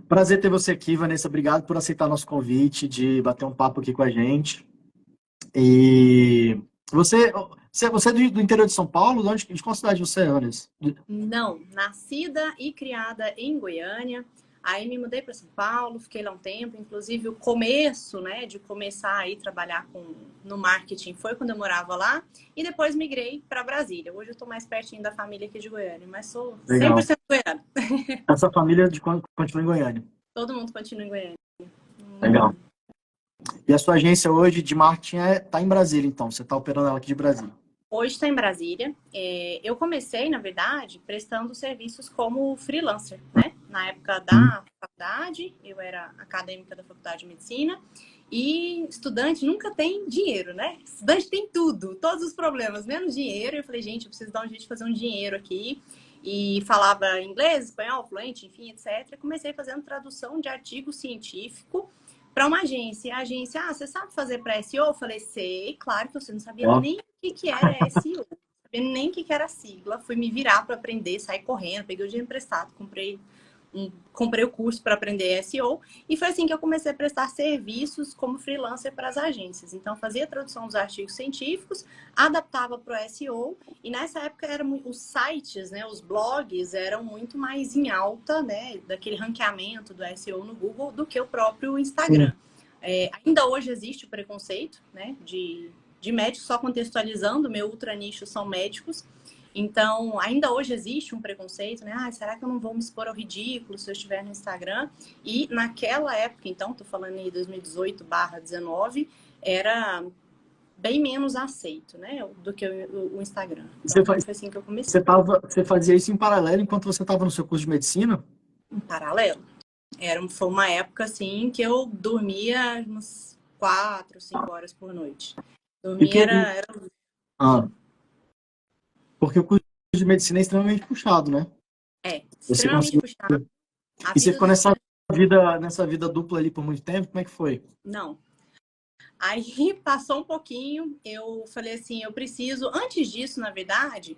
Prazer ter você aqui, Vanessa. Obrigado por aceitar nosso convite de bater um papo aqui com a gente. E você é do interior de São Paulo? De qual cidade você é, Vanessa? Não, nascida e criada em Goiânia. Aí me mudei para São Paulo, fiquei lá um tempo. Inclusive o começo, né, de começar a ir trabalhar no marketing foi quando eu morava lá. E depois migrei para Brasília. Hoje eu estou mais pertinho da família aqui de Goiânia, mas sou Legal. 100% goiana. Essa família continua em Goiânia. Todo mundo continua em Goiânia. Legal. E a sua agência hoje de marketing está em Brasília, então. Você está operando ela aqui de Brasília. Hoje está em Brasília. Eu comecei, na verdade, prestando serviços como freelancer, né? Na época da faculdade, eu era acadêmica da Faculdade de Medicina. E estudante nunca tem dinheiro, né? Estudante tem tudo, todos os problemas, menos dinheiro. Eu falei, gente, eu preciso dar um jeito de fazer um dinheiro aqui. E falava inglês, espanhol, fluente, enfim, etc. Comecei fazendo tradução de artigo científico para uma agência. A agência, você sabe fazer para SEO? Eu falei, sei, claro que você não sabia nem o que era SEO, não sabia nem o que era sigla. Fui me virar para aprender, saí correndo, peguei o dinheiro emprestado, comprei o curso para aprender SEO e foi assim que eu comecei a prestar serviços como freelancer para as agências. Então, fazia a tradução dos artigos científicos, adaptava para o SEO e nessa época os sites, né, os blogs eram muito mais em alta, né, daquele ranqueamento do SEO no Google do que o próprio Instagram. Ainda hoje existe o preconceito, né, de médicos, só contextualizando, meu ultra nicho são médicos. Então, ainda hoje existe um preconceito, né? Será que eu não vou me expor ao ridículo se eu estiver no Instagram? E naquela época, então, tô falando em 2018/19, era bem menos aceito, né? Do que o Instagram. Então, foi assim que eu comecei. Você fazia isso em paralelo enquanto você estava no seu curso de medicina? Em paralelo. Foi uma época, assim, que eu dormia umas 4, 5 horas por noite. Dormia era... Porque o curso de medicina é extremamente puxado, né? Extremamente puxado. E você ficou nessa vida dupla ali por muito tempo? Como é que foi? Não. Aí passou um pouquinho, eu falei assim, eu preciso... Antes disso, na verdade,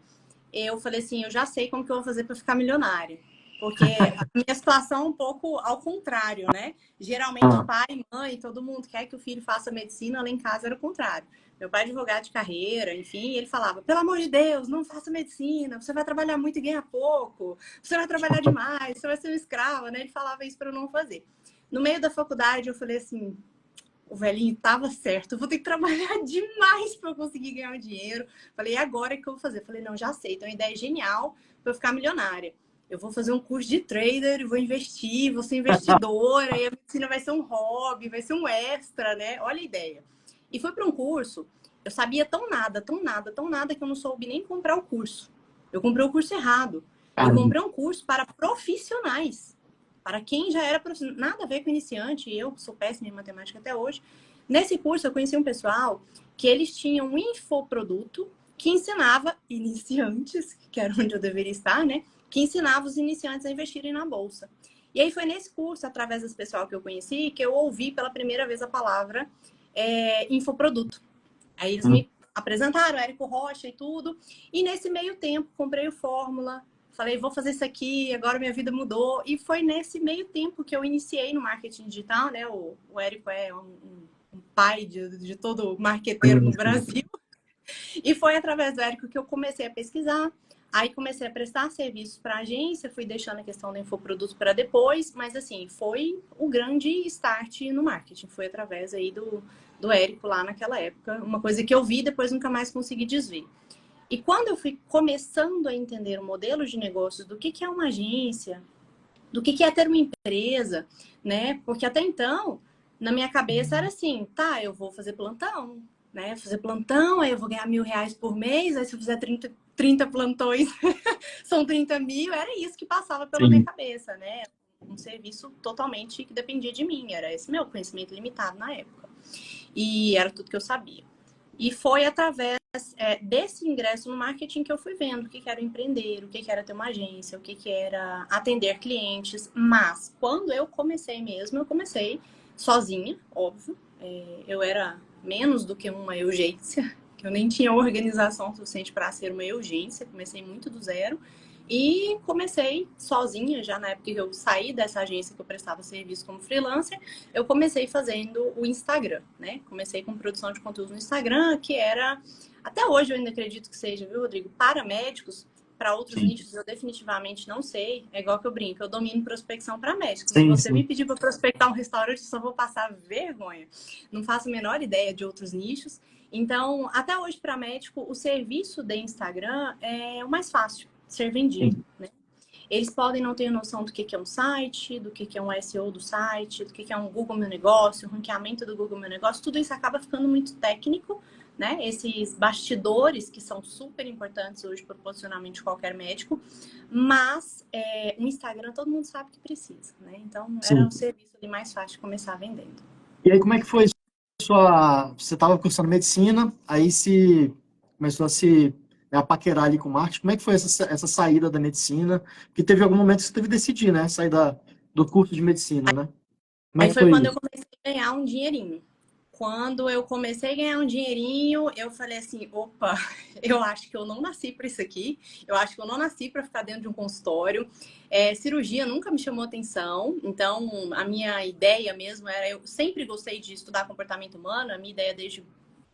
eu falei assim, eu já sei como que eu vou fazer para ficar milionária. Porque a minha situação é um pouco ao contrário, né? Geralmente, pai, mãe, todo mundo quer que o filho faça medicina, lá em casa era o contrário. Meu pai é advogado de carreira, enfim, ele falava, pelo amor de Deus, não faça medicina, você vai trabalhar muito e ganhar pouco, você vai trabalhar demais, você vai ser uma escrava, né? Ele falava isso para eu não fazer. No meio da faculdade, eu falei assim, o velhinho tava certo, eu vou ter que trabalhar demais para eu conseguir ganhar um dinheiro. Falei, e agora o que eu vou fazer? Falei, não, já sei, então a ideia é genial para eu ficar milionária. Eu vou fazer um curso de trader, vou investir, vou ser investidora, e a medicina vai ser um hobby, vai ser um extra, né? Olha a ideia. E fui para um curso, eu sabia tão nada, tão nada, tão nada que eu não soube nem comprar o curso. Eu comprei o curso errado. Eu comprei um curso para profissionais. Para quem já era profissional, nada a ver com iniciante, eu sou péssima em matemática até hoje. Nesse curso eu conheci um pessoal que eles tinham um infoproduto que ensinava iniciantes, que era onde eu deveria estar, né? Que ensinava os iniciantes a investirem na bolsa. E aí foi nesse curso, através desse pessoal que eu conheci, que eu ouvi pela primeira vez a palavra infoproduto. Aí eles me apresentaram, Érico Rocha e tudo. E nesse meio tempo, comprei o Fórmula, falei, vou fazer isso aqui, agora minha vida mudou. E foi nesse meio tempo que eu iniciei no marketing digital, né? O Érico é um pai de todo marqueteiro no Brasil. E foi através do Érico que eu comecei a pesquisar. Aí comecei a prestar serviços para a agência, fui deixando a questão do infoproduto para depois, mas assim, foi o grande start no marketing. Foi através aí do Érico lá naquela época. Uma coisa que eu vi, depois nunca mais consegui desver. E quando eu fui começando a entender o modelo de negócios, do que é uma agência, do que é ter uma empresa, né? Porque até então, na minha cabeça era assim, tá, eu vou fazer plantão, né? Fazer plantão, aí eu vou ganhar R$1.000 por mês, aí se eu fizer 30 plantões, são 30 mil, era isso que passava pela minha cabeça, né? Um serviço totalmente que dependia de mim, era esse meu conhecimento limitado na época. E era tudo que eu sabia. E foi através desse ingresso no marketing que eu fui vendo o que era empreender, o que era ter uma agência, o que era atender clientes. Mas quando eu comecei mesmo, eu comecei sozinha, óbvio. Eu era menos do que uma urgência, que eu nem tinha organização suficiente para ser uma urgência, comecei muito do zero. E comecei sozinha, já na época que eu saí dessa agência que eu prestava serviço como freelancer, eu comecei fazendo o Instagram, né? Comecei com produção de conteúdo no Instagram, que era, até hoje eu ainda acredito que seja, viu, Rodrigo? Para médicos, para outros Sim, nichos eu definitivamente não sei. É igual que eu brinco, eu domino prospecção para médicos. Se sim, você me sim. pedir para prospectar um restaurante, eu só vou passar vergonha. Não faço a menor ideia de outros nichos. Então, até hoje para médico, o serviço de Instagram é o mais fácil de ser vendido, Sim. né? Eles podem não ter noção do que é um site, do que é um SEO do site, do que é um Google Meu Negócio, o ranqueamento do Google Meu Negócio, tudo isso acaba ficando muito técnico, né? Esses bastidores que são super importantes hoje para o posicionamento de qualquer médico, mas o Instagram todo mundo sabe que precisa, né? Então era Sim. um serviço ali mais fácil de começar vendendo. E aí, como é que foi sua... Você estava cursando medicina, aí se começou a se a paquerar ali com marketing. Como é que foi essa saída da medicina? Porque teve algum momento que você teve que decidir, né? Sair do curso de medicina, né? Como é Aí que foi foi quando eu isso? comecei a ganhar um dinheirinho. Quando eu comecei a ganhar um dinheirinho, eu falei assim: opa, eu acho que eu não nasci para isso aqui, eu acho que eu não nasci para ficar dentro de um consultório. Cirurgia nunca me chamou atenção, então a minha ideia mesmo era: eu sempre gostei de estudar comportamento humano, a minha ideia desde o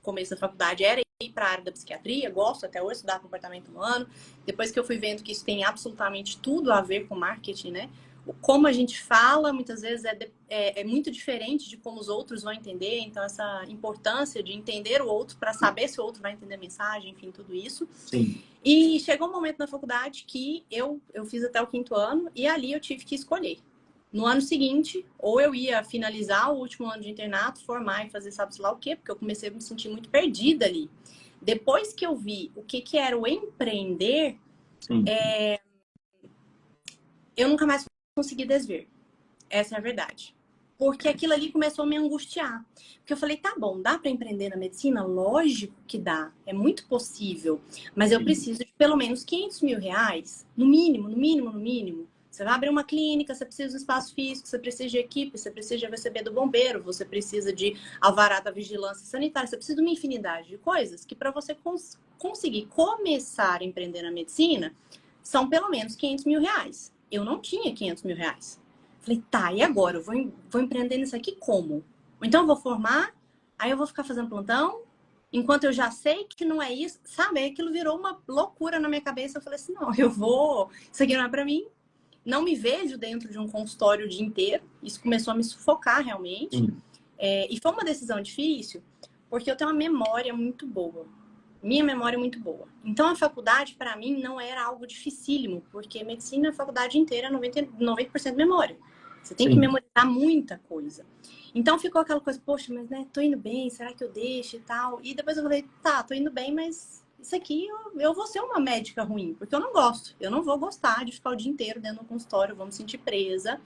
começo da faculdade era ir para a área da psiquiatria, gosto até hoje de estudar comportamento humano. Depois que eu fui vendo que isso tem absolutamente tudo a ver com marketing, né? Como a gente fala, muitas vezes é muito diferente de como os outros vão entender. Então, essa importância de entender o outro para saber se o outro vai entender a mensagem, enfim, tudo isso. Sim, E chegou um momento na faculdade que eu fiz até o 5º ano e ali eu tive que escolher. No ano seguinte, ou eu ia finalizar o último ano de internato, formar e fazer sabe-se lá o quê, porque eu comecei a me sentir muito perdida ali. Depois que eu vi o que era o empreender, sim, eu nunca mais consegui desver. Essa é a verdade. Porque aquilo ali começou a me angustiar. Porque eu falei, tá bom, dá para empreender na medicina? Lógico que dá. É muito possível. Mas eu sim, preciso de pelo menos 500 mil reais. No mínimo, no mínimo, no mínimo. Você vai abrir uma clínica, você precisa de um espaço físico, você precisa de equipe, você precisa de AVCB do bombeiro, você precisa de alvará da vigilância sanitária, você precisa de uma infinidade de coisas que para você conseguir começar a empreender na medicina, são pelo menos 500 mil reais. Eu não tinha 500 mil reais. Falei, tá, e agora? Eu vou empreender nisso aqui como? Ou então eu vou formar, aí eu vou ficar fazendo plantão, enquanto eu já sei que não é isso, sabe? Aí aquilo virou uma loucura na minha cabeça. Eu falei assim, não, isso aqui não é pra mim. Não me vejo dentro de um consultório o dia inteiro. Isso começou a me sufocar realmente. sim, E foi uma decisão difícil, porque eu tenho uma memória muito boa. Minha memória é muito boa. Então, a faculdade, para mim, não era algo dificílimo, porque medicina, a faculdade inteira é 90% memória. Você tem que sim. memorizar muita coisa. Então, ficou aquela coisa, poxa, mas né, tô indo bem, será que eu deixo e tal? E depois eu falei, tá, tô indo bem, mas isso aqui eu vou ser uma médica ruim, porque eu não gosto. Eu não vou gostar de ficar o dia inteiro dentro do consultório, eu vou me sentir presa.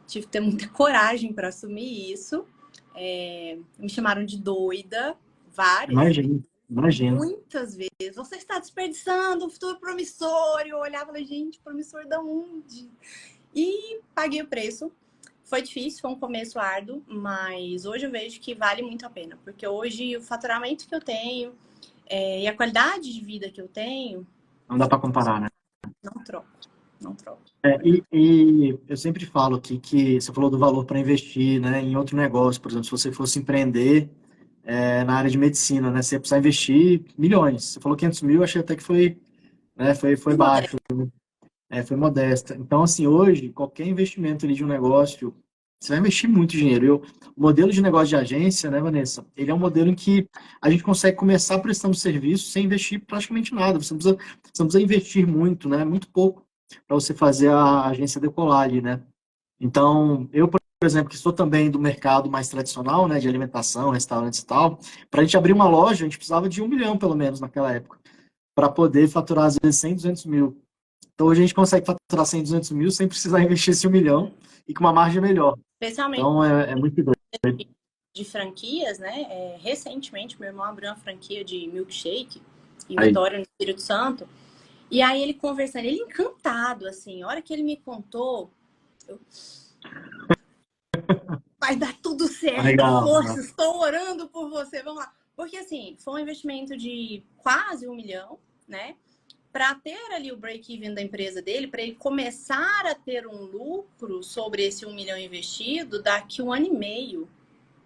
Tive que ter muita coragem para assumir isso. Me chamaram de doida várias vezes. Imagino, imagino. Muitas vezes. Você está desperdiçando um futuro promissor. E eu olhava e falei, gente, promissor da onde? E paguei o preço. Foi difícil, foi um começo árduo, mas hoje eu vejo que vale muito a pena. Porque hoje o faturamento que eu tenho e a qualidade de vida que eu tenho, Não dá para comparar, né? não troco. Não troco. E eu sempre falo aqui que você falou do valor para investir, né, em outro negócio, por exemplo, se você fosse empreender na área de medicina, né, você ia precisar investir milhões. Você falou 500 mil, achei até que foi, né, foi Mas baixo, modesto. foi modesta. Então, assim, hoje, qualquer investimento ali de um negócio, você vai investir muito dinheiro. O modelo de negócio de agência, né, Vanessa, ele é um modelo em que a gente consegue começar prestando serviço sem investir praticamente nada. Você não precisa investir muito, né, muito pouco para você fazer a agência decolar ali, né? Então, eu, por exemplo, que sou também do mercado mais tradicional, né, de alimentação, restaurantes e tal, para a gente abrir uma loja, a gente precisava de 1 milhão, pelo menos, naquela época, para poder faturar, às vezes, 100, 200 mil. Então, hoje a gente consegue faturar 100, 200 mil sem precisar investir esse 1 milhão e com uma margem melhor. Especialmente Então, é muito doido. de franquias, né? Recentemente, meu irmão abriu uma franquia de milkshake em Aí, Vitória, no Espírito Santo. E aí ele conversando, ele encantado, assim. A hora que ele me contou, eu, vai dar tudo certo, legal. força, estou orando por você, vamos lá. Porque, assim, foi um investimento de quase 1 milhão, né? para ter ali o break-even da empresa dele, para ele começar a ter um lucro sobre esse 1 milhão investido daqui 1 ano e meio.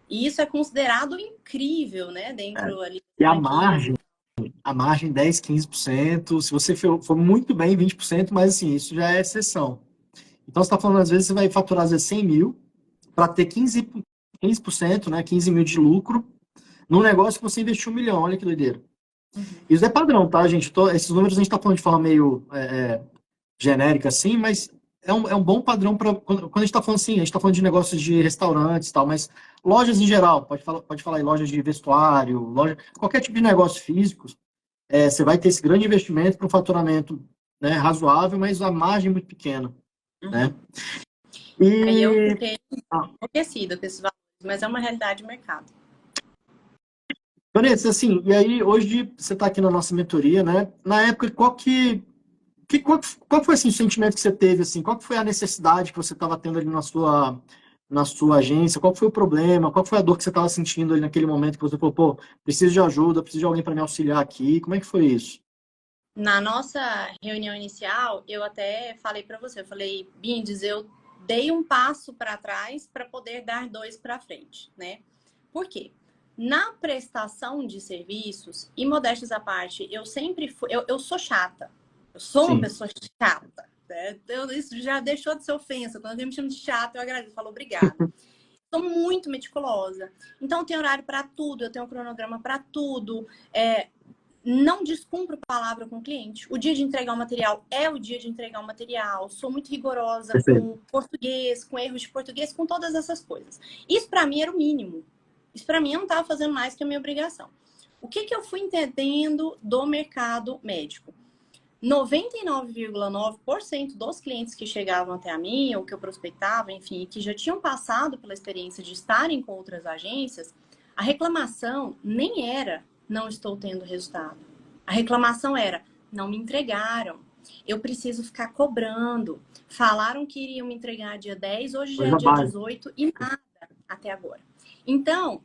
E isso é considerado incrível, né? Dentro ali E das franquias. a margem 10, 15%, se você for muito bem, 20%, mas assim, isso já é exceção. Então, você está falando, às vezes, você vai faturar, às vezes, 100 mil para ter 15%, né, 15 mil de lucro num negócio que você investiu 1 milhão, olha que doideira. Uhum. Isso é padrão, tá, gente? Esses números a gente está falando de forma meio genérica, assim, mas é um bom padrão para quando a gente está falando assim, a gente está falando de negócios de restaurantes e tal, mas lojas em geral, pode falar em lojas de vestuário, qualquer tipo de negócio físico, você vai ter esse grande investimento para um faturamento, né, razoável, mas a margem é muito pequena, né? Uhum. Aí eu E fiquei enlouquecida com esses valores, mas é uma realidade de mercado. Vanessa, assim, e aí hoje você está aqui na nossa mentoria, né? Na época, qual foi assim, o sentimento que você teve, assim? Qual que foi a necessidade que você estava tendo ali na sua agência? Qual que foi o problema? Qual que foi a dor que você estava sentindo ali naquele momento que você falou, pô, preciso de ajuda, preciso de alguém para me auxiliar aqui? Como é que foi isso? Na nossa reunião inicial, eu até falei para você, eu falei, Bindes, eu dei um passo para trás para poder dar 2 para frente, né? Por quê? Na prestação de serviços, e modéstias à parte, eu sempre fui, eu sou chata. Eu sou uma Sim, pessoa chata. Né? Isso já deixou de ser ofensa. Quando alguém me chama de chata, eu agradeço, eu falo obrigada. Sou muito meticulosa. Então, eu tenho horário para tudo, eu tenho um cronograma para tudo. Não descumpro palavra com o cliente. O dia de entregar o material é o dia de entregar o material. Sou muito rigorosa perfeito. com português, com erros de português, com todas essas coisas. Isso para mim era o mínimo. Isso para mim eu não estava fazendo mais que a minha obrigação. O que eu fui entendendo do mercado médico? 99,9% dos clientes que chegavam até a mim, ou que eu prospectava, enfim, que já tinham passado pela experiência de estarem com outras agências, a reclamação nem era não estou tendo resultado. A reclamação era não me entregaram. Eu preciso ficar cobrando. Falaram que iriam me entregar dia 10, hoje já é Coisa dia básica. 18 e nada até agora. Então,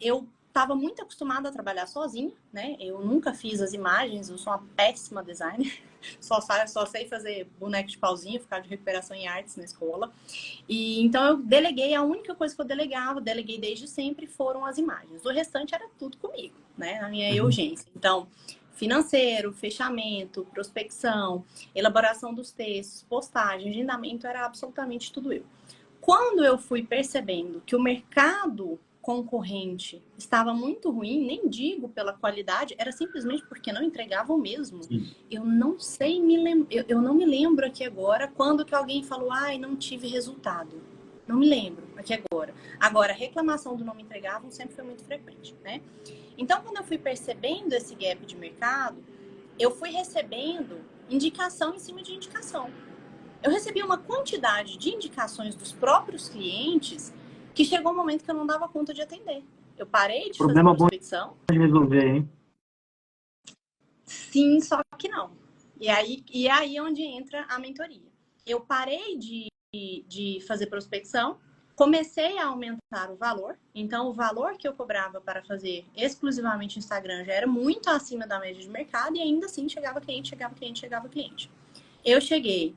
eu estava muito acostumada a trabalhar sozinha, né? Eu nunca fiz as imagens, eu sou uma péssima designer. Só sei fazer boneco de pauzinho, ficar de recuperação em artes na escola. E então eu deleguei, a única coisa que eu deleguei desde sempre foram as imagens. O restante era tudo comigo, né? Na minha Uhum. urgência. Então, financeiro, fechamento, prospecção, elaboração dos textos, postagem, agendamento, era absolutamente tudo eu. Quando eu fui percebendo que o mercado concorrente estava muito ruim, nem digo pela qualidade, era simplesmente porque não entregavam mesmo. Sim. Eu não sei, eu não me lembro aqui agora quando que alguém falou, ai, não tive resultado. Não me lembro aqui agora. Agora, a reclamação do não me entregavam sempre foi muito frequente, né? Então, quando eu fui percebendo esse gap de mercado, eu fui recebendo indicação em cima de indicação. Eu recebi uma quantidade de indicações dos próprios clientes que chegou um momento que eu não dava conta de atender. Eu parei de fazer Problema bom prospecção. de resolver, hein? Sim, só que não. E aí é onde entra a mentoria. Eu parei de fazer prospecção, comecei a aumentar o valor. Então, o valor que eu cobrava para fazer exclusivamente Instagram já era muito acima da média de mercado e ainda assim chegava cliente, chegava cliente, chegava cliente. Eu cheguei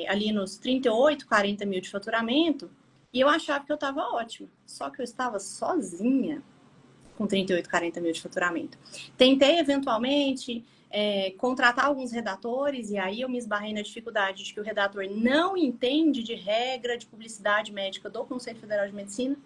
ali nos 38, 40 mil de faturamento e eu achava que eu estava ótima. Só que eu estava sozinha com 38, 40 mil de faturamento. Tentei, eventualmente, contratar alguns redatores e aí eu me esbarrei na dificuldade de que o redator não entende de regra de publicidade médica do Conselho Federal de Medicina.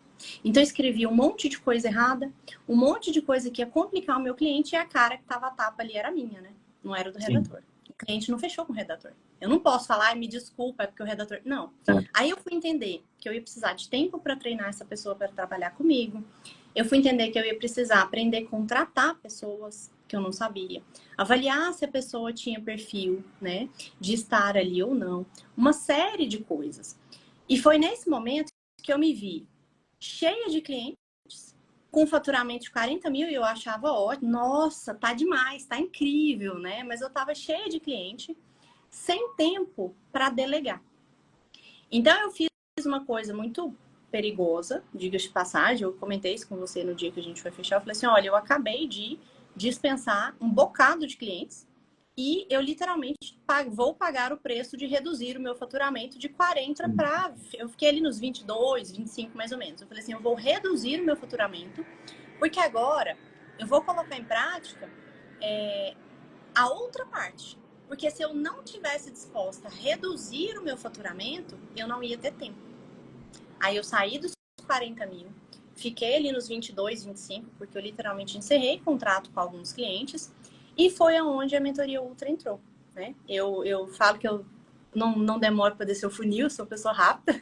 Então, eu escrevi um monte de coisa errada, um monte de coisa que ia complicar o meu cliente e a cara que estava a tapa ali era minha, né? Não era do Sim. redator. O cliente não fechou com o redator. Eu não posso falar, me desculpa, é porque o redator... Não. É. Aí eu fui entender que eu ia precisar de tempo para treinar essa pessoa para trabalhar comigo. Eu fui entender que eu ia precisar aprender a contratar pessoas que eu não sabia. Avaliar se a pessoa tinha perfil, né? De estar ali ou não. Uma série de coisas. E foi nesse momento que eu me vi cheia de clientes, com faturamento de 40 mil, e eu achava ótimo, nossa, tá demais, tá incrível, né? Mas eu tava cheia de cliente, sem tempo para delegar. Então eu fiz uma coisa muito perigosa, diga-se de passagem, eu comentei isso com você no dia que a gente foi fechar, eu falei assim, olha, eu acabei de dispensar um bocado de clientes, E eu literalmente vou pagar o preço de reduzir o meu faturamento de 40 para... Eu fiquei ali nos 22, 25 mais ou menos. Eu falei assim, eu vou reduzir o meu faturamento, porque agora eu vou colocar em prática a outra parte. Porque se eu não tivesse disposta a reduzir o meu faturamento, eu não ia ter tempo. Aí eu saí dos 40 mil, fiquei ali nos 22, 25, porque eu literalmente encerrei contrato com alguns clientes, e foi aonde a mentoria Ultra entrou, né? Eu falo que eu não demoro para descer o funil, sou pessoa rápida.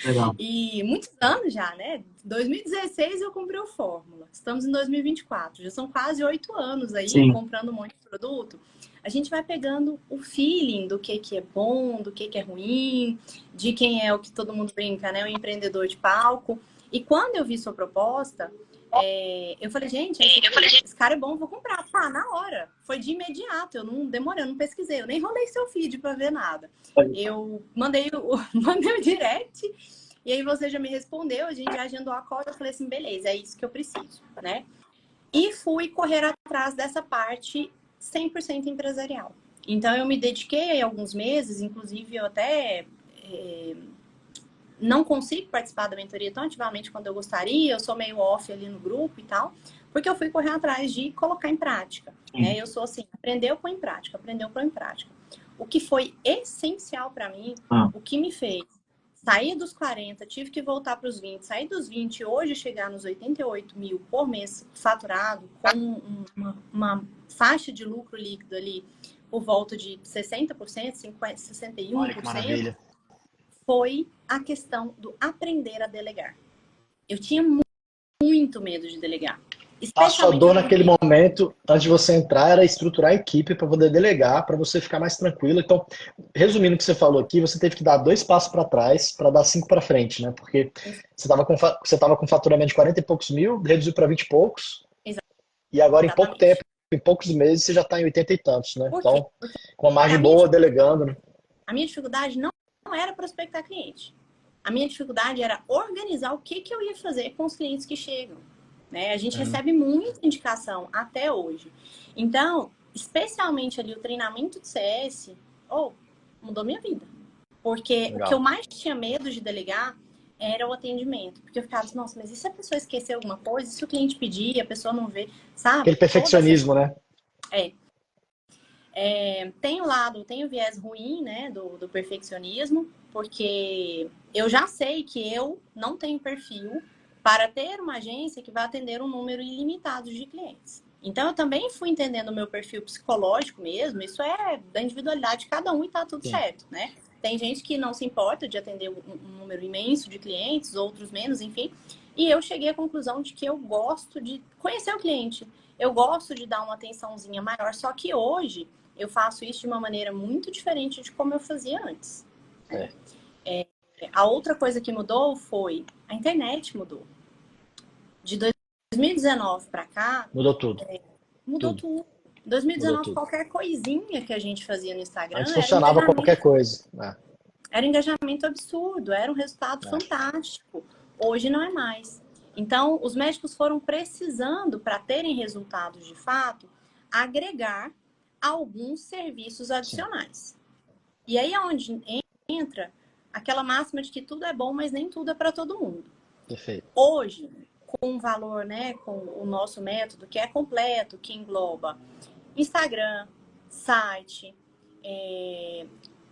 Legal. E muitos anos já, né? 2016 eu comprei o Fórmula. Estamos em 2024. Já são quase 8 anos aí, Sim. comprando um monte de produto. A gente vai pegando o feeling do que é bom, do que é ruim, de quem é o que todo mundo brinca, né? O empreendedor de palco. E quando eu vi sua proposta, eu falei, gente, esse cara é bom, vou comprar. Tá, na hora. Foi de imediato. Eu não demorei, eu não pesquisei. Eu nem rolei seu feed para ver nada. Eu mandei o direct. E aí você já me respondeu, a gente já agendou a call, eu falei assim, beleza, é isso que eu preciso, né? E fui correr atrás dessa parte 100% empresarial. Então eu me dediquei alguns meses, inclusive eu até não consigo participar da mentoria tão ativamente quanto eu gostaria, eu sou meio off ali no grupo e tal, porque eu fui correr atrás de colocar em prática, né? Eu sou assim, aprendeu, põe em prática, aprendeu, põe em prática. O que foi essencial para mim, o que me fez sair dos 40, tive que voltar para os 20, sair dos 20 hoje chegar nos 88 mil por mês faturado, com uma faixa de lucro líquido ali por volta de 60%, 50, 61%. Olha que maravilha. Foi a questão do aprender a delegar. Eu tinha muito medo de delegar. A sua dor naquele momento, antes de você entrar, era estruturar a equipe para poder delegar, para você ficar mais tranquilo. Então, resumindo o que você falou aqui, você teve que dar 2 passos para trás para dar 5 para frente, né? Porque você estava com faturamento de 40 e poucos mil, reduziu para 20 e poucos, e agora em pouco tempo, em poucos meses, você já está em 80 e tantos, né? Então, com uma margem boa, delegando. Né? A minha dificuldade não era prospectar cliente. A minha dificuldade era organizar o que eu ia fazer com os clientes que chegam. Né? A gente recebe muita indicação até hoje. Então, especialmente ali o treinamento de CS, mudou minha vida. Porque o que eu mais tinha medo de delegar era o atendimento. Porque eu ficava assim, nossa, mas e se a pessoa esquecer alguma coisa? E se o cliente pedir, a pessoa não vê, sabe? Aquele perfeccionismo, né? Tem o viés ruim, né, do perfeccionismo, porque eu já sei que eu não tenho perfil para ter uma agência que vai atender um número ilimitado de clientes. Então, eu também fui entendendo o meu perfil psicológico mesmo, isso é da individualidade de cada um e tá tudo certo, né? Tem gente que não se importa de atender um número imenso de clientes, outros menos, enfim. E eu cheguei à conclusão de que eu gosto de conhecer o cliente, eu gosto de dar uma atençãozinha maior, só que hoje eu faço isso de uma maneira muito diferente de como eu fazia antes. A outra coisa que mudou foi a internet mudou. De 2019 para cá... Mudou tudo. Mudou tudo. 2019, mudou tudo. Qualquer coisinha que a gente fazia no Instagram... Antes funcionava qualquer coisa. Era um engajamento absurdo, era um resultado fantástico. Hoje não é mais. Então, os médicos foram precisando, para terem resultados de fato, agregar alguns serviços adicionais. E aí é onde entra aquela máxima de que tudo é bom, mas nem tudo é para todo mundo. Perfeito. Hoje, com o valor, né, com o nosso método, que é completo, que engloba Instagram, site,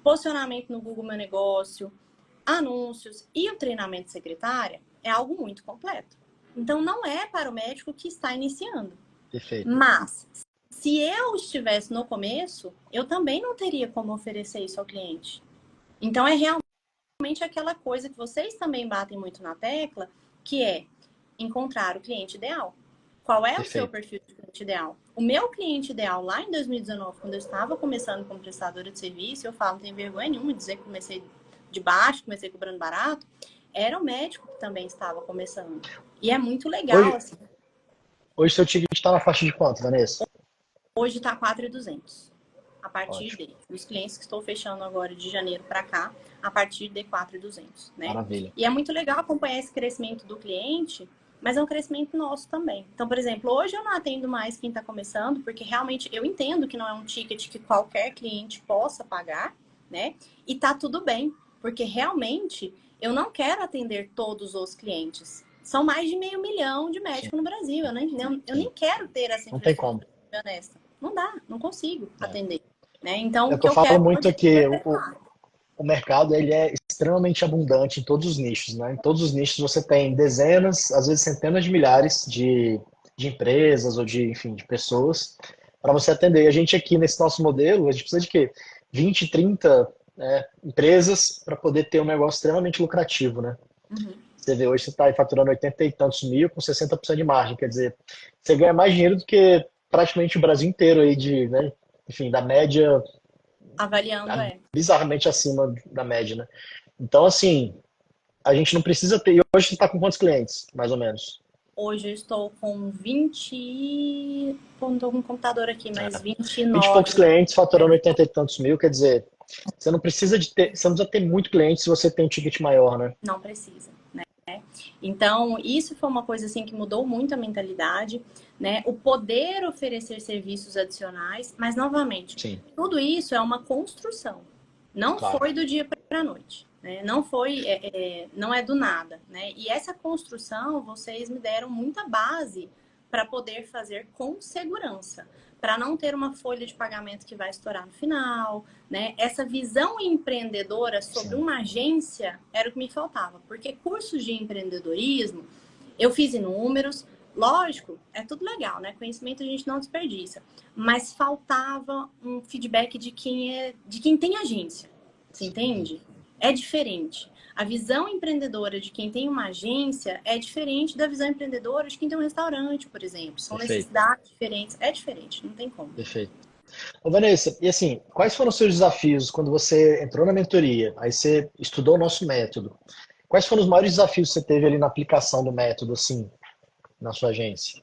posicionamento no Google Meu Negócio, anúncios e o treinamento de secretária, é algo muito completo. Então, não é para o médico que está iniciando. Perfeito. Mas, se eu estivesse no começo, eu também não teria como oferecer isso ao cliente. Então, é realmente aquela coisa que vocês também batem muito na tecla, que é encontrar o cliente ideal. Qual é o seu perfil de cliente ideal? O meu cliente ideal lá em 2019, quando eu estava começando como prestadora de serviço, eu falo, não tenho vergonha nenhuma de dizer que comecei de baixo, comecei cobrando barato, era o médico que também estava começando. E é muito legal, assim. Hoje seu ticket está na faixa de quanto, Vanessa? Hoje está 4.200. A partir dos clientes que estou fechando agora de janeiro para cá, a partir de 4.200, né? Maravilha. E é muito legal acompanhar esse crescimento do cliente, mas é um crescimento nosso também. Então, por exemplo, hoje eu não atendo mais quem está começando, porque realmente eu entendo que não é um ticket que qualquer cliente possa pagar, né? E tá tudo bem, porque realmente eu não quero atender todos os clientes. São mais de 500 mil de Sim, médicos no Brasil. Eu nem sim. quero ter essa Não tem como. infraestrutura, pra ser honesta. Não dá, não consigo É. atender. Né? Então, É o o que que eu eu falo quero muito hoje é é que diversificar. o mercado ele é extremamente abundante em todos os nichos, né? Em todos os nichos você tem dezenas, às vezes centenas de milhares de empresas ou de, enfim, de pessoas para você atender. E a gente aqui nesse nosso modelo, a gente precisa de quê? 20, 30, né, empresas para poder ter um negócio extremamente lucrativo, né? Uhum. Você vê, hoje você está faturando 80 e tantos mil com 60% de margem, quer dizer, você ganha mais dinheiro do que praticamente o Brasil inteiro aí de, né, enfim, da média Avaliando, bizarramente acima da média, né? Então, assim, a gente não precisa ter. E hoje você está com quantos clientes, mais ou menos? Hoje eu estou com 20. Pô, não estou com o computador aqui, mas 20 e poucos 29. clientes, faturando 80 e tantos mil, quer dizer, você não precisa de ter, você não precisa ter muito cliente se você tem um ticket maior, né? Não precisa, né? Então, isso foi uma coisa assim que mudou muito a mentalidade, né? O poder oferecer serviços adicionais, mas novamente, Sim, tudo isso é uma construção. Não claro. foi do dia para a noite, né? Não foi, não é do nada, né? E essa construção, vocês me deram muita base para poder fazer com segurança, para não ter uma folha de pagamento que vai estourar no final, né? Essa visão empreendedora sobre Sim, uma agência era o que me faltava, porque cursos de empreendedorismo eu fiz inúmeros, lógico, é tudo legal, né? Conhecimento a gente não desperdiça, mas faltava um feedback de quem tem agência, você sim. entende? É diferente. A visão empreendedora de quem tem uma agência é diferente da visão empreendedora de quem tem um restaurante, por exemplo. São Perfeito, necessidades diferentes, é diferente, não tem como. perfeito. Ô, Vanessa, e assim, quais foram os seus desafios quando você entrou na mentoria? Aí você estudou o nosso método. Quais foram os maiores desafios que você teve ali na aplicação do método, assim, na sua agência?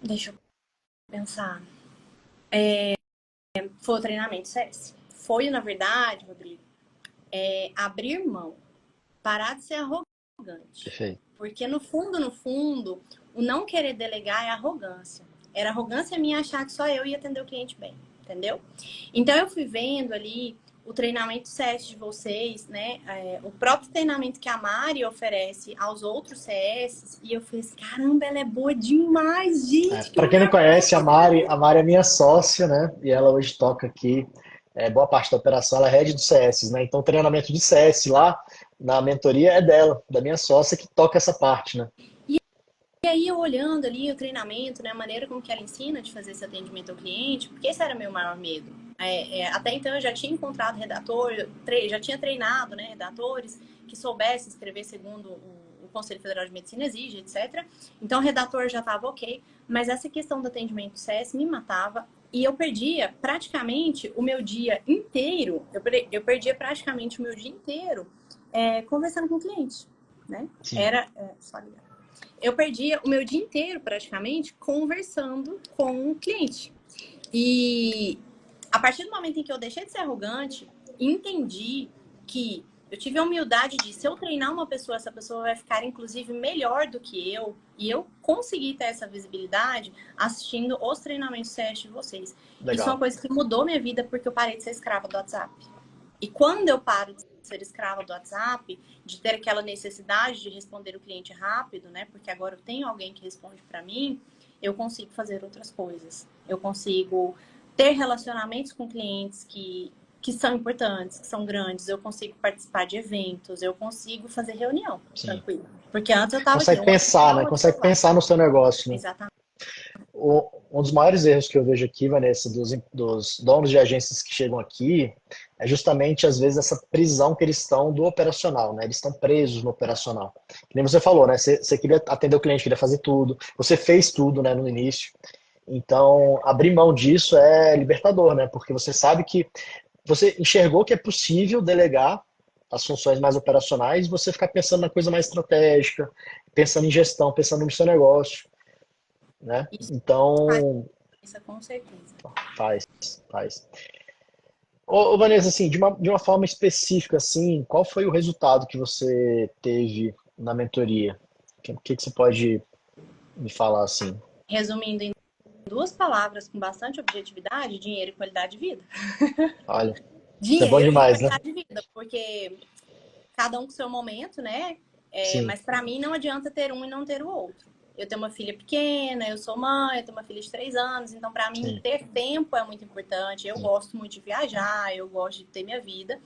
Deixa eu pensar. Foi o treinamento CS. Foi, na verdade, Rodrigo, abrir mão, parar de ser arrogante. Perfeito. Porque no fundo, o não querer delegar é arrogância. Era arrogância minha achar que só eu ia atender o cliente bem, entendeu? Então eu fui vendo ali o treinamento CS de vocês, né? O próprio treinamento que a Mari oferece aos outros CS, e eu falei assim, caramba, ela é boa demais, gente, que Para quem não mulher conhece, boa! A Mari é minha sócia, né? E ela hoje toca aqui boa parte da operação, ela é head do CS, né? Então o treinamento de CS lá na mentoria é dela, da minha sócia, que toca essa parte, né? E aí eu olhando ali o treinamento, né, a maneira como que ela ensina de fazer esse atendimento ao cliente, porque esse era meu maior medo. Até então eu já tinha encontrado redator, já tinha treinado, né, redatores que soubessem escrever segundo o Conselho Federal de Medicina exige, etc. Então o redator já estava ok, mas essa questão do atendimento CS me matava e eu perdia praticamente o meu dia inteiro, eu perdia praticamente o meu dia inteiro conversando com o cliente, né? Sim. Só ligar. Eu perdia o meu dia inteiro, praticamente, conversando com o cliente. E a partir do momento em que eu deixei de ser arrogante, entendi que eu tive a humildade de, se eu treinar uma pessoa, essa pessoa vai ficar, inclusive, melhor do que eu. E eu consegui ter essa visibilidade assistindo os treinamentos CS de vocês. Isso é uma Legal. coisa que mudou minha vida, porque eu parei de ser escrava do WhatsApp. E quando eu paro de ser escrava do WhatsApp, de ter aquela necessidade de responder o cliente rápido, né? Porque agora eu tenho alguém que responde para mim, eu consigo fazer outras coisas. Eu consigo ter relacionamentos com clientes que são importantes, que são grandes. Eu consigo participar de eventos, eu consigo fazer reunião, Sim. tranquilo. Porque antes eu estava aqui, Consegue uma pensar, né? reunião de Consegue celular. pensar no seu negócio, né? Exatamente. Um dos maiores erros que eu vejo aqui, Vanessa, dos donos de agências que chegam aqui, é justamente, às vezes, essa prisão que eles estão do operacional, né? Eles estão presos no operacional. Que nem você falou, né? Você queria atender o cliente, queria fazer tudo. Você fez tudo, né, no início. Então, abrir mão disso é libertador, né? Porque você sabe que você enxergou que é possível delegar as funções mais operacionais e você ficar pensando na coisa mais estratégica, pensando em gestão, pensando no seu negócio, né? Isso faz Então, isso com certeza. faz, faz. Vanessa, assim, de uma forma específica, assim, qual foi o resultado que você teve na mentoria? O que você pode me falar assim? Resumindo em duas palavras com bastante objetividade, dinheiro e qualidade de vida. Olha, isso é bom Dinheiro e demais, né? qualidade de vida, porque cada um com seu momento, né? Sim. Mas para mim não adianta ter um e não ter o outro. Eu tenho uma filha pequena, eu sou mãe, eu tenho uma filha de 3 anos, então para mim Sim. ter tempo é muito importante. Eu Sim. gosto muito de viajar, eu gosto de ter minha vida.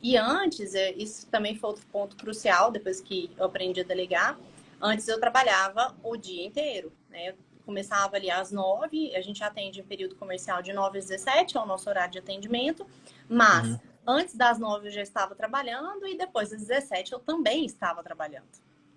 E antes, isso também foi outro ponto crucial, depois que eu aprendi a delegar. Antes eu trabalhava o dia inteiro, né? Eu começava ali às 9, a gente atende em período comercial de 9 às 17, é o nosso horário de atendimento, mas antes das 9 eu já estava trabalhando e depois das 17 eu também estava trabalhando.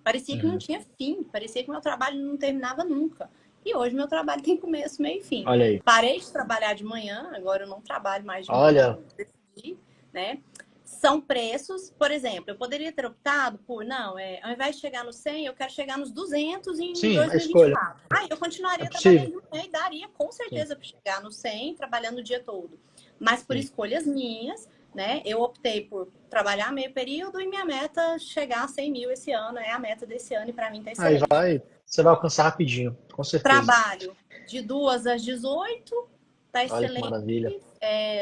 Parecia que não tinha fim, parecia que meu trabalho não terminava nunca. E hoje meu trabalho tem começo, meio e fim. Olha aí. Parei de trabalhar de manhã, agora eu não trabalho mais de Olha. manhã, decidi, né? São preços, por exemplo, eu poderia ter optado por, não, ao invés de chegar no 100, eu quero chegar nos 200 em Sim, a escolha. 2024. Aí eu É continuaria possível. trabalhando no 100 e daria com Sim. certeza para chegar no 100, trabalhando o dia todo. Mas por Sim. escolhas minhas, né, eu optei por trabalhar meio período e minha meta chegar a 100 mil esse ano, é a meta desse ano e para mim tá Aí excelente. você vai alcançar rapidinho, com certeza. Trabalho de 2 às 18, tá Olha que excelente. maravilha.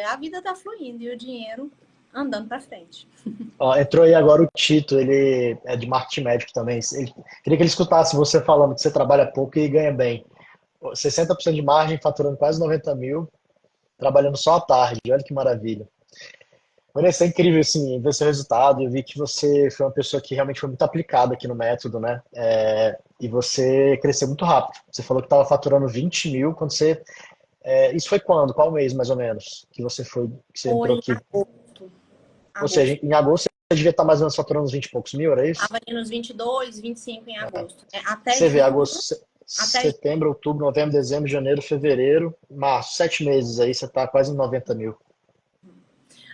A vida tá fluindo e o dinheiro andando para frente. Ó, entrou aí agora o Tito, ele é de marketing médico também. Queria que ele escutasse você falando que você trabalha pouco e ganha bem. 60% de margem, faturando quase 90 mil, trabalhando só à tarde. Olha que maravilha. Vanessa, é incrível assim, ver seu resultado. Eu vi que você foi uma pessoa que realmente foi muito aplicada aqui no método, né? E você cresceu muito rápido. Você falou que estava faturando 20 mil quando você. Isso foi quando? Qual mês, mais ou menos, que você Foi entrou em aqui? agosto. Ou seja, em agosto você devia estar mais ou menos faturando uns 20 e poucos mil, era isso? Estava ali nos 22, 25 em agosto. Até Você vê, julho, agosto, até, setembro, outubro, novembro, dezembro, janeiro, fevereiro, março, 7 meses aí, você está quase em 90 mil.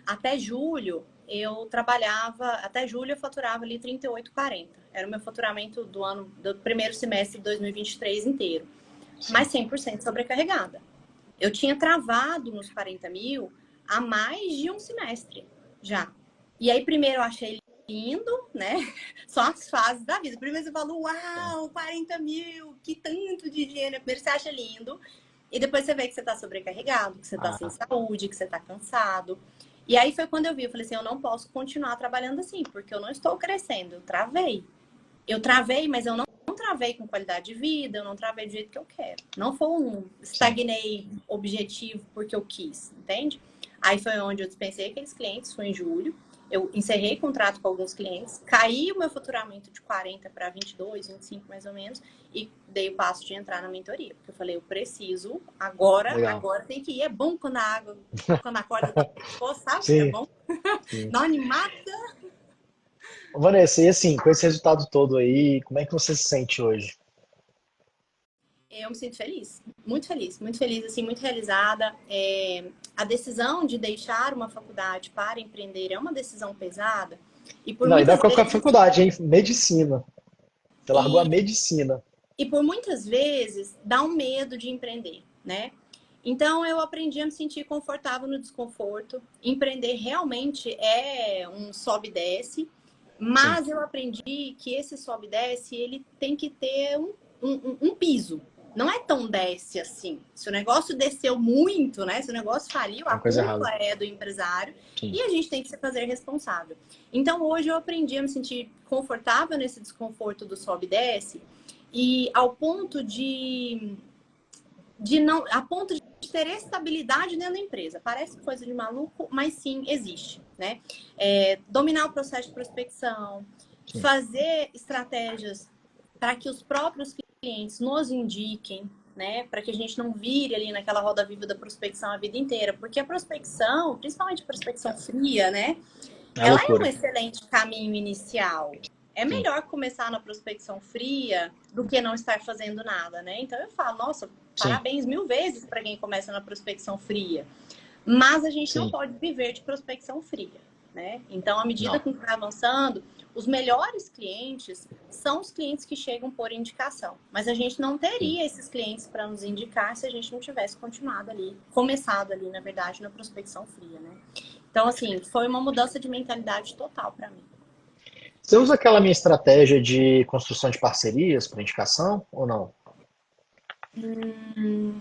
até julho, eu trabalhava, até julho eu faturava ali 38, 40. Era o meu faturamento do ano, do primeiro semestre de 2023 inteiro. Sim. Mas 100% sobrecarregada. Eu tinha travado nos 40 mil há mais de um semestre já. E aí, primeiro eu achei lindo, né? Só as fases da vida. Primeiro você falou, uau, 40 mil, que tanto de dinheiro. Primeiro você acha lindo. E depois você vê que você tá sobrecarregado, que você tá sem saúde, que você tá cansado. E aí foi quando eu vi, eu falei assim, eu não posso continuar trabalhando assim, porque eu não estou crescendo. Eu travei. Eu travei, mas eu não travei com qualidade de vida, eu não travei do jeito que eu quero. Não foi estagnei objetivo porque eu quis, entende? Aí foi onde eu dispensei aqueles clientes, foi em julho. Eu encerrei contrato com alguns clientes, caí o meu faturamento de 40 para 22, 25 mais ou menos, e dei o passo de entrar na mentoria. Porque eu falei, eu preciso, agora tem que ir. É bom quando a água, quando a corda tá no pescoço, sabe? É Sim, bom. sim. Não animada. Vanessa, e assim, com esse resultado todo aí, como é que você se sente hoje? Eu me sinto feliz, muito feliz, assim, muito realizada. A decisão de deixar uma faculdade para empreender é uma decisão pesada. E por Não, e dá muitas com a vezes, faculdade, hein? Medicina. Você largou a e, medicina. e por muitas vezes dá um medo de empreender, né? Então eu aprendi a me sentir confortável no desconforto. Empreender realmente é um sobe e desce, Sim, mas eu aprendi que esse sobe e desce ele tem que ter um piso. Não é tão desce assim. Se o negócio desceu muito, né? Se o negócio faliu, é a uma coisa errada. culpa é do empresário Sim, e a gente tem que se fazer responsável. Então hoje eu aprendi a me sentir confortável nesse desconforto do sobe e desce e ao ponto de não, a ponto de ter estabilidade dentro da empresa. Parece coisa de maluco, mas sim existe, né? Dominar o processo de prospecção, sim. fazer estratégias para que os próprios clientes nos indiquem, né? Para que a gente não vire ali naquela roda viva da prospecção a vida inteira, porque a prospecção, principalmente a prospecção fria, né? É Ela é um loucura. excelente caminho inicial. É Sim, melhor começar na prospecção fria do que não estar fazendo nada, né? Então eu falo, nossa, sim, parabéns 1000 vezes para quem começa na prospecção fria. Mas a gente não sim. pode viver de prospecção fria, né? Então, à medida Não. que vai avançando, os melhores clientes são os clientes que chegam por indicação. Mas a gente não Sim. teria esses clientes para nos indicar se a gente não tivesse continuado ali, começado ali, na verdade, na prospecção fria, né? Então, assim, foi uma mudança de mentalidade total para mim. Você usa aquela minha estratégia de construção de parcerias para indicação ou não? Hum,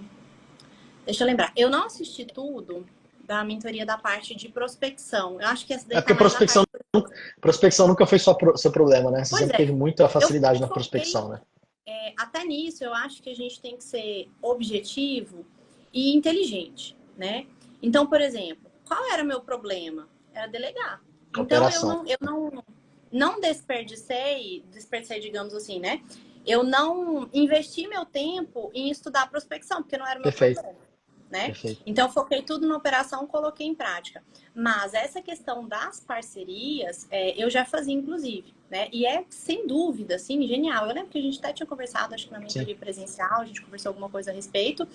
Deixa eu lembrar. Eu não assisti tudo da mentoria da parte de prospecção. Eu acho que essa É daí tá porque mais da parte. prospecção nunca foi seu problema, né? Você Pois sempre é, teve muita eu facilidade na foquei prospecção, né? até nisso. Eu acho que a gente tem que ser objetivo e inteligente, né? Então, por exemplo, qual era o meu problema? Era delegar. Então, Operação. não desperdicei, digamos assim, né? Eu não investi meu tempo em estudar prospecção, porque não era o meu Perfeito, problema, né? perfeito. Então, foquei tudo na operação, coloquei em prática. Mas essa questão das parcerias, eu já fazia, inclusive, né? E é, sem dúvida, assim, genial. Eu lembro que a gente até tinha conversado, acho que na Sim. mentoria presencial, a gente conversou alguma coisa a respeito,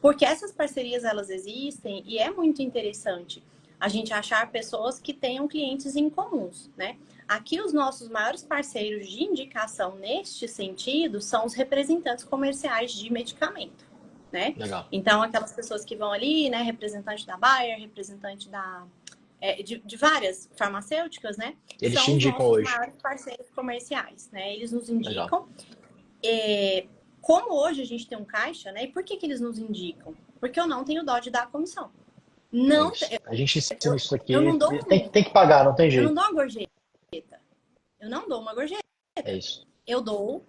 porque essas parcerias, elas existem e é muito interessante a gente achar pessoas que tenham clientes em comuns, né? Aqui, os nossos maiores parceiros de indicação neste sentido são os representantes comerciais de medicamento, né? Legal. Então, aquelas pessoas que vão ali, né? Representante da Bayer, representante de várias farmacêuticas, né? Eles te São os indicam nossos hoje. maiores parceiros comerciais, né? Eles nos Legal. indicam. Como hoje a gente tem um caixa, né? E por que eles nos indicam? Porque eu não tenho dó de dar a comissão. É Não, isso. A gente ensina isso eu aqui. não dou Tem que pagar, não tem eu não jeito. dou uma gorjeta. Eu não dou uma gorjeta. É isso. Eu dou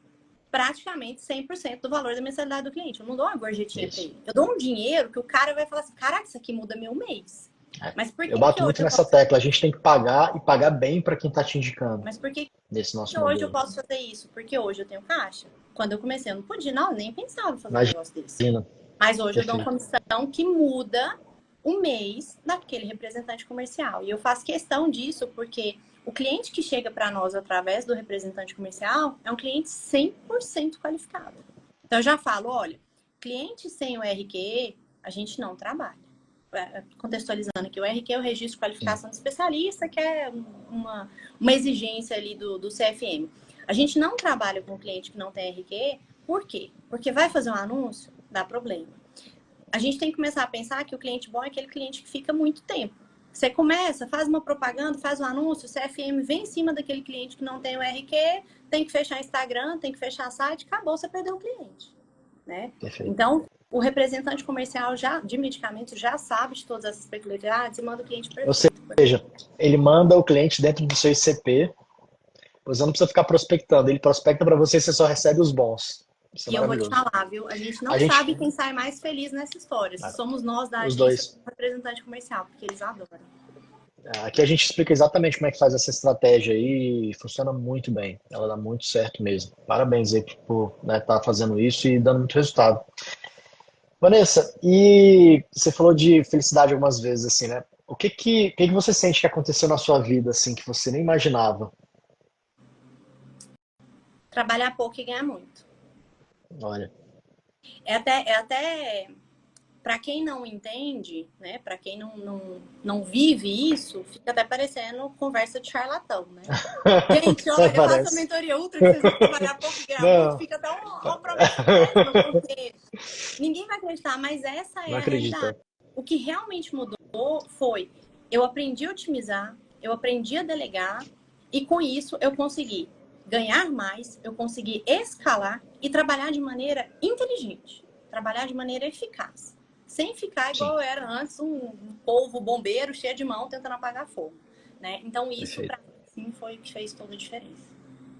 praticamente 100% do valor da mensalidade do cliente. Eu não dou uma gorjetinha Isso. pra ele. Eu dou um dinheiro que o cara vai falar assim, caraca, isso aqui muda meu mês. É. Mas por Eu que que bato hoje muito eu nessa posso... tecla. A gente tem que pagar e pagar bem para quem está te indicando Mas por que nesse nosso que hoje eu modelo. posso fazer isso? Porque hoje eu tenho caixa. Quando eu comecei, eu não podia, não, nem pensava em fazer um Imagina. negócio desse. Mas hoje eu dou uma Perfeito. comissão que muda o mês daquele representante comercial. E eu faço questão disso porque o cliente que chega para nós através do representante comercial é um cliente 100% qualificado. Então eu já falo, olha, cliente sem o RQE, a gente não trabalha. Contextualizando aqui, o RQE é o Registro de Qualificação de Especialista, que é uma exigência ali do CFM. A gente não trabalha com cliente que não tem RQE, por quê? Porque vai fazer um anúncio, dá problema. A gente tem que começar a pensar que o cliente bom é aquele cliente que fica muito tempo. Você começa, faz uma propaganda, faz um anúncio, o CFM vem em cima daquele cliente que não tem o RQ, tem que fechar Instagram, tem que fechar site, acabou, você perdeu o cliente, né? Perfeito. Então, o representante comercial de medicamentos já sabe de todas essas peculiaridades e manda o cliente Ou perfeito. seja, ele manda o cliente dentro do seu ICP, você não precisa ficar prospectando, ele prospecta para você e você só recebe os bons. Isso é E eu vou te maravilhoso. falar, viu? A gente não A gente, sabe quem sai mais feliz nessa história. Se somos nós da os agência dois. ou o representante comercial, porque eles adoram. Aqui a gente explica exatamente como é que faz essa estratégia aí e funciona muito bem. Ela dá muito certo mesmo. Parabéns aí por estar fazendo isso e dando muito resultado. Vanessa, e você falou de felicidade algumas vezes, assim, né? O que você sente que aconteceu na sua vida, assim, que você nem imaginava? Trabalhar pouco e ganhar muito. Olha, É até para quem não entende, né? Para quem não vive isso, fica até parecendo conversa de charlatão, né? Gente, olha, eu faço a parece. mentoria ultra que vocês vão trabalhar pouco e ganhar muito, Não, fica até uma promessa péssima, porque ninguém vai acreditar, mas essa não é a realidade. acredita. O que realmente mudou foi eu aprendi a otimizar, eu aprendi a delegar, e com isso eu consegui ganhar mais, eu consegui escalar e trabalhar de maneira inteligente, trabalhar de maneira eficaz, sem ficar igual Sim, eu era antes, um polvo bombeiro cheio de mão tentando apagar fogo, né? Então isso perfeito. para mim sim foi o que fez toda a diferença.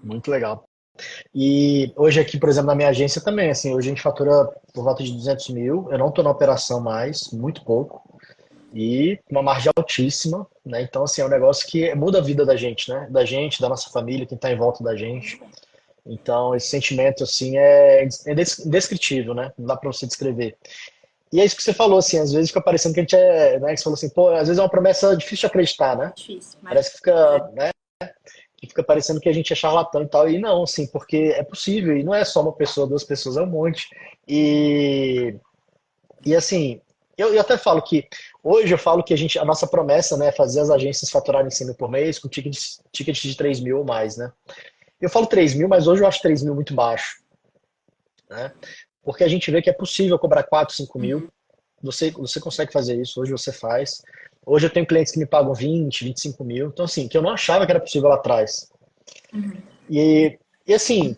Muito legal. E hoje aqui, por exemplo, na minha agência também, assim, hoje a gente fatura por volta de 200 mil. Eu não estou na operação mais, muito pouco. E uma margem altíssima, né? Então, assim, é um negócio que muda a vida da gente, né? Da gente, da nossa família, quem está em volta da gente. Então, esse sentimento, assim, é indescritível, né? Não dá para você descrever. E é isso que você falou, assim, às vezes fica parecendo que a gente é, né? Que você falou assim, pô, às vezes é uma promessa difícil de acreditar, né? É difícil, mas Parece que fica, né? Que fica parecendo que a gente é charlatão e tal. E não, assim, porque é possível. E não é só uma pessoa, duas pessoas, é um monte. E assim, eu até falo que hoje eu falo que a nossa promessa, né, é fazer as agências faturarem 100 mil por mês com ticket de 3 mil ou mais, né? Eu falo 3 mil, mas hoje eu acho 3 mil muito baixo, né? Porque a gente vê que é possível cobrar 4, 5 mil. Você consegue fazer isso, hoje você faz. Hoje eu tenho clientes que me pagam 20, 25 mil. Então, assim, que eu não achava que era possível lá atrás. Uhum. E assim,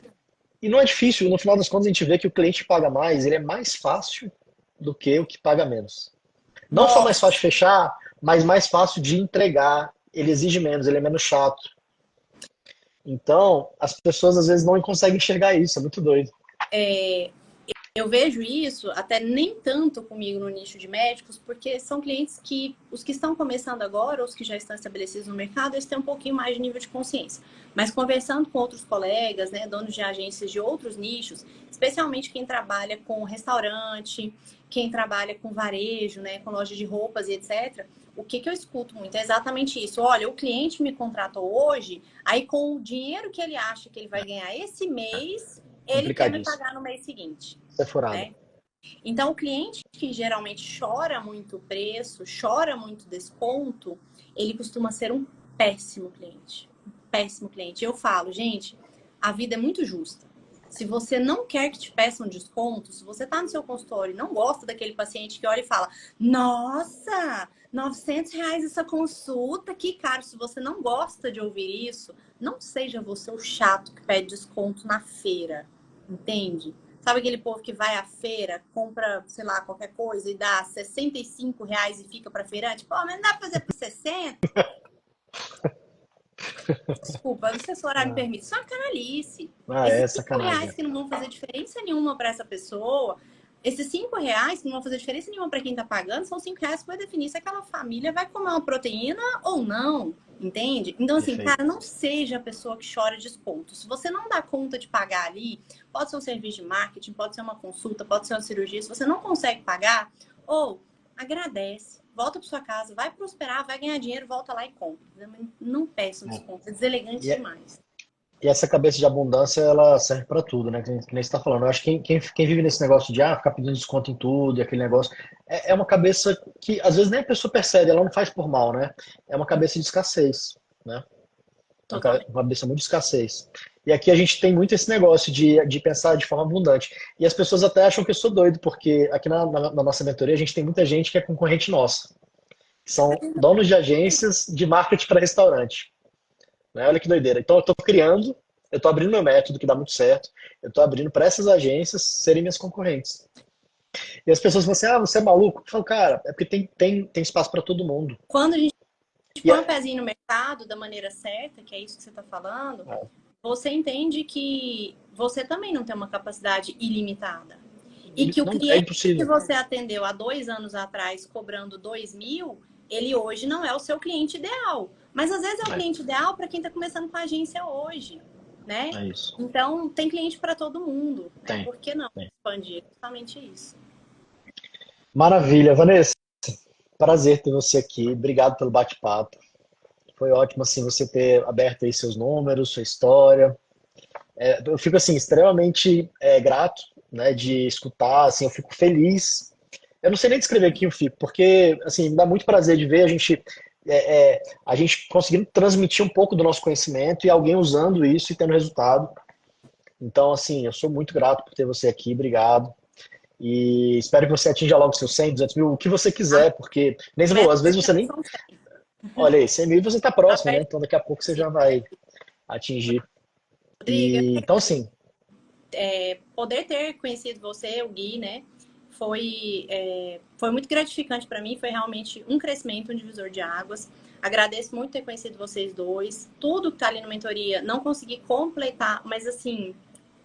e não é difícil, no final das contas a gente vê que o cliente que paga mais, ele é mais fácil do que o que paga menos. Não só mais fácil Nossa, de fechar, mas mais fácil de entregar. Ele exige menos, ele é menos chato. Então, as pessoas às vezes não conseguem enxergar isso, é muito doido. é, eu vejo isso até nem tanto comigo no nicho de médicos, porque são clientes que, os que estão começando agora, ou os que já estão estabelecidos no mercado, eles têm um pouquinho mais de nível de consciência. Mas conversando com outros colegas, né, donos de agências de outros nichos, especialmente quem trabalha com restaurante, quem trabalha com varejo, né, com loja de roupas e etc., o que eu escuto muito é exatamente isso. Olha, o cliente me contratou hoje, aí com o dinheiro que ele acha que ele vai ganhar esse mês, ele quer me Complicadíssimo. pagar no mês seguinte, Isso é furado. né? Então, o cliente que geralmente chora muito o preço, chora muito desconto, ele costuma ser um péssimo cliente. Um péssimo cliente. Eu falo, gente, a vida é muito justa. Se você não quer que te peçam desconto, se você está no seu consultório e não gosta daquele paciente que olha e fala, nossa, R$ 900 essa consulta, que caro. Se você não gosta de ouvir isso, não seja você o chato que pede desconto na feira, entende? Sabe aquele povo que vai à feira, compra, sei lá, qualquer coisa e dá R$ 65 e fica pra feirante? Pô, mas não dá pra fazer por 60? Desculpa, não sei se o horário me permite. Isso é uma canalice. É Esses sacanagem. R$ 5 que não vão fazer diferença nenhuma para essa pessoa, esses R$ 5 que não vão fazer diferença nenhuma para quem está pagando, são R$ 5 que vai definir se aquela família vai comer uma proteína ou não. Entende? Então, assim, Perfeito. cara, não seja a pessoa que chora desconto. Se você não dá conta de pagar ali, pode ser um serviço de marketing, pode ser uma consulta, pode ser uma cirurgia. Se você não consegue pagar, ou agradece, volta para sua casa, vai prosperar, vai ganhar dinheiro, volta lá e compra. Não peça um desconto, é deselegante E, demais. e essa cabeça de abundância, ela serve para tudo, né? Que nem você está falando. Eu acho que quem vive nesse negócio de ficar pedindo desconto em tudo e aquele negócio, é uma cabeça que às vezes nem a pessoa percebe, ela não faz por mal, né? É uma cabeça de escassez, né? É Totalmente. uma cabeça muito de escassez. E aqui a gente tem muito esse negócio de pensar de forma abundante. E as pessoas até acham que eu sou doido, porque aqui na nossa mentoria a gente tem muita gente que é concorrente nossa, que são donos de agências de marketing para restaurante. Né? Olha que doideira. Então eu estou criando, eu estou abrindo meu método que dá muito certo, eu estou abrindo para essas agências serem minhas concorrentes. E as pessoas falam assim, ah, você é maluco? Eu falo, cara, é porque tem espaço para todo mundo. Quando a gente E põe um pezinho no mercado da maneira certa, que é isso que você está falando, você entende que você também não tem uma capacidade ilimitada. E que o não, é cliente que impossível. você atendeu há 2 anos atrás, cobrando 2.000, ele hoje não é o seu cliente ideal. Mas às vezes é o cliente ideal para quem está começando com a agência hoje, né? É isso. Então, tem cliente para todo mundo. Né? Tem. Por que não Tem. expandir? É justamente isso. Maravilha, Vanessa. Prazer ter você aqui. Obrigado pelo bate-papo. Foi ótimo assim você ter aberto aí seus números, sua história. Eu fico assim extremamente grato, né, de escutar. Assim, eu fico feliz. Eu não sei nem descrever aqui eu fico, porque assim me dá muito prazer de ver a gente conseguindo transmitir um pouco do nosso conhecimento e alguém usando isso e tendo resultado. Então, assim, eu sou muito grato por ter você aqui. Obrigado. E espero que você atinja logo seus 100, 200 mil, o que você quiser, porque, nem você falou, às vezes você nem. São 100. Olha aí, 100 mil você está Tá próximo, né? perto Então daqui a pouco você de já vai atingir. Rodrigo, E então, assim, poder ter conhecido você, o Gui, né? Foi muito gratificante para mim, foi realmente um crescimento, um divisor de águas. Agradeço muito ter conhecido vocês dois. Tudo que tá ali na mentoria, não consegui completar, mas assim,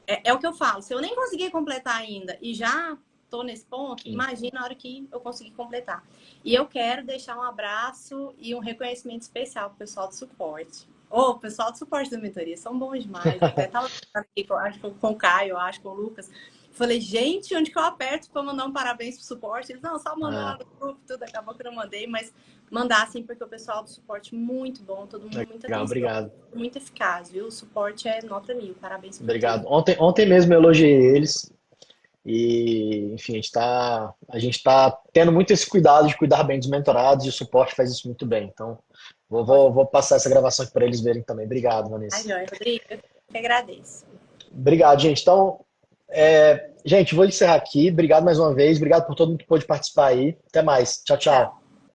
é o que eu falo. Se eu nem consegui completar ainda e já tô nesse ponto, imagina a hora que eu conseguir completar. E eu quero deixar um abraço e um reconhecimento especial pro pessoal do suporte. O pessoal do suporte da mentoria são bons demais. Até tava aqui, acho que com o Caio, acho, com o Lucas. Falei, gente, onde que eu aperto para mandar um parabéns pro suporte? Eles, não, só mandou lá no grupo, tudo. Acabou que eu não mandei, mas mandar sim, porque o pessoal do suporte muito bom, todo mundo muito legal, obrigado. muito eficaz, viu? O suporte é nota 1000, parabéns por Obrigado. tudo. Ontem mesmo eu elogiei eles e, enfim, a gente tá tendo muito esse cuidado de cuidar bem dos mentorados e o suporte faz isso muito bem. Então, vou passar essa gravação aqui para eles verem também. Obrigado, Ai, Vanessa. Joia, Rodrigo, eu que agradeço. Obrigado, gente. Então, gente, vou encerrar aqui. Obrigado mais uma vez. Obrigado por todo mundo que pôde participar aí. Até mais. Tchau, tchau.